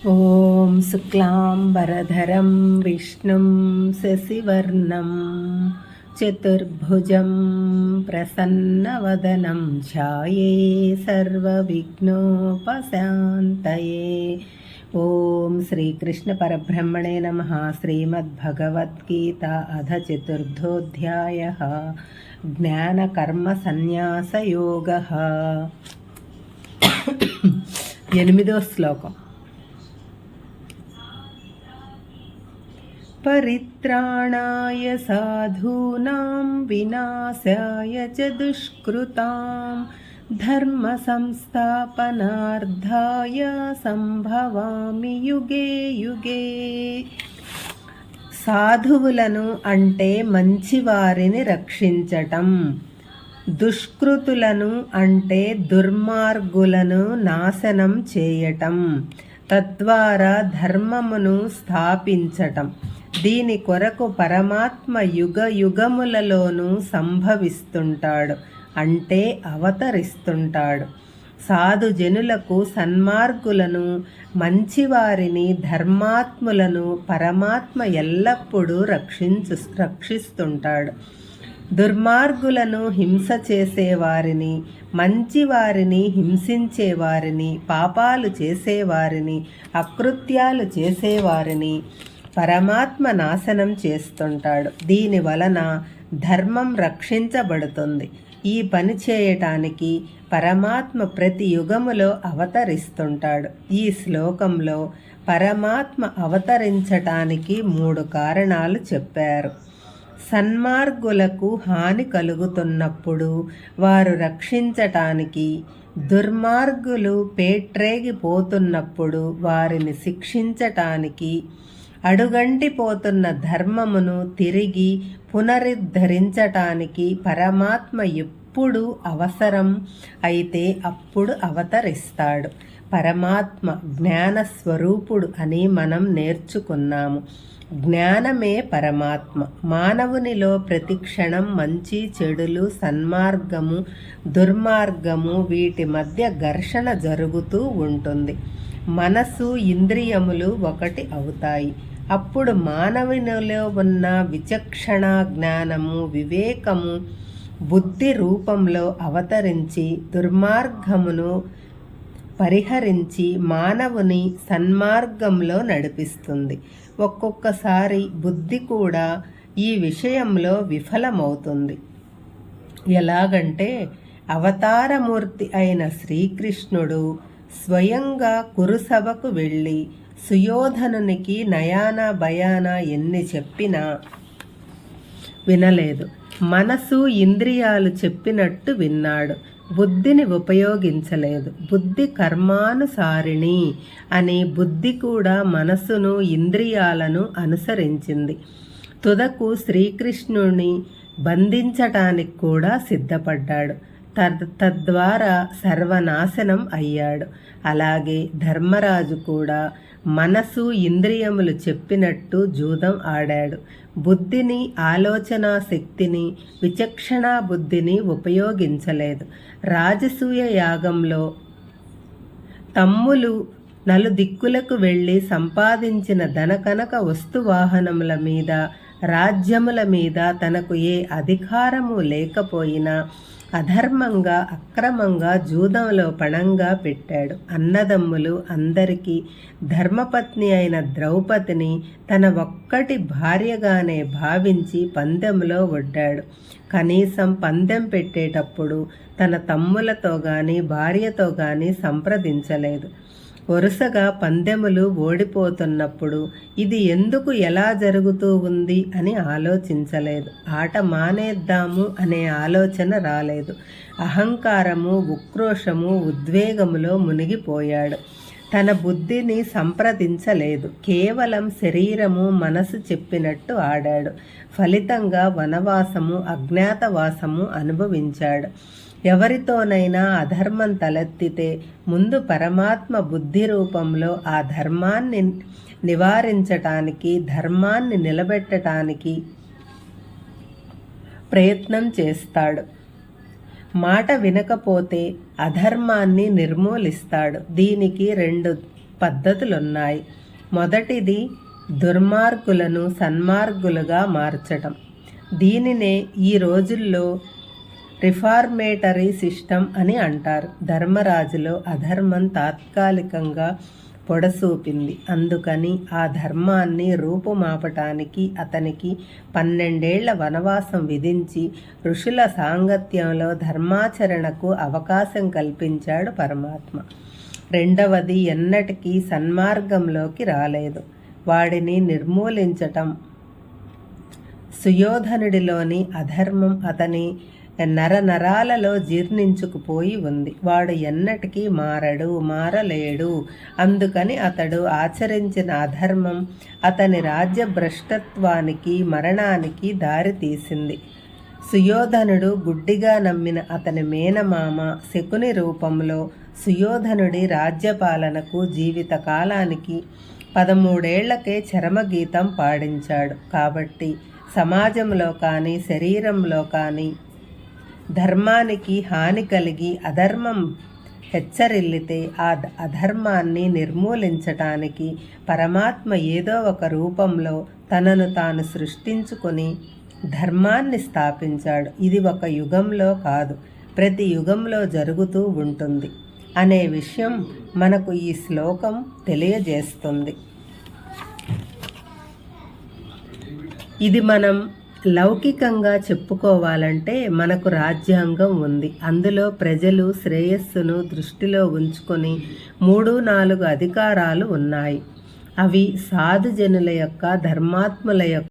ॐ शुक्लाम्बरधरं विष्णुं शशिवर्णं चतुर्भुजं प्रसन्नवदनं ध्याये सर्वविघ्नोपशान्तये। ఓం శ్రీకృష్ణ పరబ్రహ్మణే నమః. శ్రీమద్భగవద్గీత అధ చతుర్థోధ్యాయః. జ్ఞానకర్మ సన్యాసయోగః. 8వ శ్లోకం. పరిత్రాణాయ సాధూనాం వినాశాయ చ దుష్కృతాం ధర్మ సంస్థాపనార్థాయ సంభవామి యుగే యుగే. సాధువులను అంటే మంచివారిని రక్షించటం, దుష్కృతులను అంటే దుర్మార్గులను నాశనం చేయటం, తద్వారా ధర్మమును స్థాపించటం. దీని కొరకు పరమాత్మ యుగ యుగములలోనూ సంభవిస్తుంటాడు, అంటే అవతరిస్తుంటాడు. సాధుజనులకు, సన్మార్గులను, మంచివారిని, ధర్మాత్ములను పరమాత్మ ఎల్లప్పుడూ రక్షిస్తుంటాడు. దుర్మార్గులను హింస చేసేవారిని, మంచివారిని హింసించేవారిని, పాపాలు చేసేవారిని, అకృత్యాలు చేసేవారిని పరమాత్మ నాశనం చేస్తుంటాడు. దీని వలన ధర్మం రక్షించబడుతుంది. ఈ పని చేయటానికి పరమాత్మ ప్రతి యుగములో అవతరిస్తుంటాడు. ఈ శ్లోకంలో పరమాత్మ అవతరించటానికి 3 కారణాలు చెప్పారు. సన్మార్గులకు హాని కలుగుతున్నప్పుడు వారు రక్షించటానికి, దుర్మార్గులు పేట్రేగిపోతున్నప్పుడు వారిని శిక్షించటానికి, అడుగంటిపోతున్న ధర్మమును తిరిగి పునరుద్ధరించటానికి పరమాత్మ ఎప్పుడు అవసరం అయితే అప్పుడు అవతరిస్తాడు. పరమాత్మ జ్ఞానస్వరూపుడు అని మనం నేర్చుకున్నాము. జ్ఞానమే పరమాత్మ. మానవునిలో ప్రతి క్షణం మంచి చెడులు, సన్మార్గము, దుర్మార్గము వీటి మధ్య ఘర్షణ జరుగుతూ ఉంటుంది. మనసు, ఇంద్రియములు ఒకటి అవుతాయి. అప్పుడు మానవునిలో ఉన్న విచక్షణ జ్ఞానము, వివేకము బుద్ధి రూపంలో అవతరించి దుర్మార్గమును పరిహరించి మానవుని సన్మార్గంలో నడిపిస్తుంది. ఒక్కొక్కసారి బుద్ధి కూడా ఈ విషయంలో విఫలమవుతుంది. ఎలాగంటే అవతారమూర్తి అయిన శ్రీకృష్ణుడు స్వయంగా కురుసభకు వెళ్ళి సుయోధనునికి నయానా భయానా ఎన్ని చెప్పినా వినలేదు. మనసు, ఇంద్రియాలు చెప్పినట్టు విన్నాడు, బుద్ధిని ఉపయోగించలేదు. బుద్ధి కర్మానుసారిణి అని బుద్ధి కూడా మనసును, ఇంద్రియాలను అనుసరించింది. తుదకు శ్రీకృష్ణుని బంధించటానికి కూడా సిద్ధపడ్డాడు. తద్వారా సర్వనాశనం అయ్యాడు. అలాగే ధర్మరాజు కూడా మనసు, ఇంద్రియములు చెప్పినట్టు జూదం ఆడాడు. బుద్ధిని, ఆలోచనా శక్తిని, విచక్షణా బుద్ధిని ఉపయోగించలేదు. రాజసూయ యాగంలో తమ్ములు నలుదిక్కులకు వెళ్ళి సంపాదించిన ధనకనక వస్తువాహనముల మీద, రాజ్యముల మీద తనకు ఏ అధికారము లేకపోయినా అధర్మంగా, అక్రమంగా జూదంలో పణంగా పెట్టాడు. అన్నదమ్ములు అందరికీ ధర్మపత్ని అయిన ద్రౌపదిని తన ఒక్కటి భార్యగానే భావించి పందెంలో ఒడ్డాడు. కనీసం పందెం పెట్టేటప్పుడు తన తమ్ములతో కానీ, భార్యతో కానీ సంప్రదించలేదు. వరుసగా పందెములు ఓడిపోతున్నప్పుడు ఇది ఎందుకు, ఎలా జరుగుతూ ఉంది అని ఆలోచించలేదు. ఆట మానేద్దాము అనే ఆలోచన రాలేదు. అహంకారము, ఉక్రోషము, ఉద్వేగములో మునిగిపోయాడు. తన బుద్ధిని సంప్రదించలేదు. కేవలం శరీరము, మనసు చెప్పినట్టు ఆడాడు. ఫలితంగా వనవాసము, అజ్ఞాతవాసము అనుభవించాడు. ఎవరితోనైనా అధర్మం తలెత్తితే ముందు పరమాత్మ బుద్ధి రూపంలో ఆ ధర్మాన్ని నివారించటానికి, ధర్మాన్ని నిలబెట్టడానికి ప్రయత్నం చేస్తాడు. మాట వినకపోతే అధర్మాన్ని నిర్మూలిస్తాడు. దీనికి 2 పద్ధతులున్నాయి. మొదటిది దుర్మార్గులను సన్మార్గులుగా మార్చటం. దీనినే ఈ రోజుల్లో రిఫార్మేటరీ సిస్టమ్ అని అంటారు. ధర్మరాజులో అధర్మం తాత్కాలికంగా పొడసూపింది. అందుకని ఆ ధర్మాన్ని రూపుమాపటానికి అతనికి 12 ఏళ్ల వనవాసం విధించి ఋషుల సాంగత్యంలో ధర్మాచరణకు అవకాశం కల్పించాడు పరమాత్మ. రెండవది, ఎన్నటికీ సన్మార్గంలోకి రాలేదు. వాడిని నిర్మూలించటం. సుయోధనుడిలోని అధర్మం అతని నరనరాలలో జీర్ణించుకుపోయి ఉంది. వాడు ఎన్నటికీ మారలేడు. అందుకని అతడు ఆచరించిన అధర్మం అతని రాజ్యభ్రష్టత్వానికి, మరణానికి దారితీసింది. సుయోధనుడు గుడ్డిగా నమ్మిన అతని మేనమామ శకుని రూపంలో సుయోధనుడి రాజ్యపాలనకు జీవితకాలానికి 13 ఏళ్లకే చరమగీతం పాడించాడు. కాబట్టి సమాజంలో కానీ శరీరంలో కానీ ధర్మానికి హాని కలిగి అధర్మం హెచ్చరిల్లితే ఆ అధర్మాన్ని నిర్మూలించటానికి పరమాత్మ ఏదో ఒక రూపంలో తనను తాను సృష్టించుకొని ధర్మాన్ని స్థాపించాడు. ఇది ఒక యుగంలో కాదు, ప్రతి యుగంలో జరుగుతూ ఉంటుంది అనే విషయం మనకు ఈ శ్లోకం తెలియజేస్తుంది. ఇది మనం లౌకికంగా చెప్పుకోవాలంటే మనకు రాజ్యాంగం ఉంది. అందులో ప్రజలు శ్రేయస్సును దృష్టిలో ఉంచుకొని 3-4 అధికారాలు ఉన్నాయి. అవి సాధుజనుల యొక్క, ధర్మాత్ముల యొక్క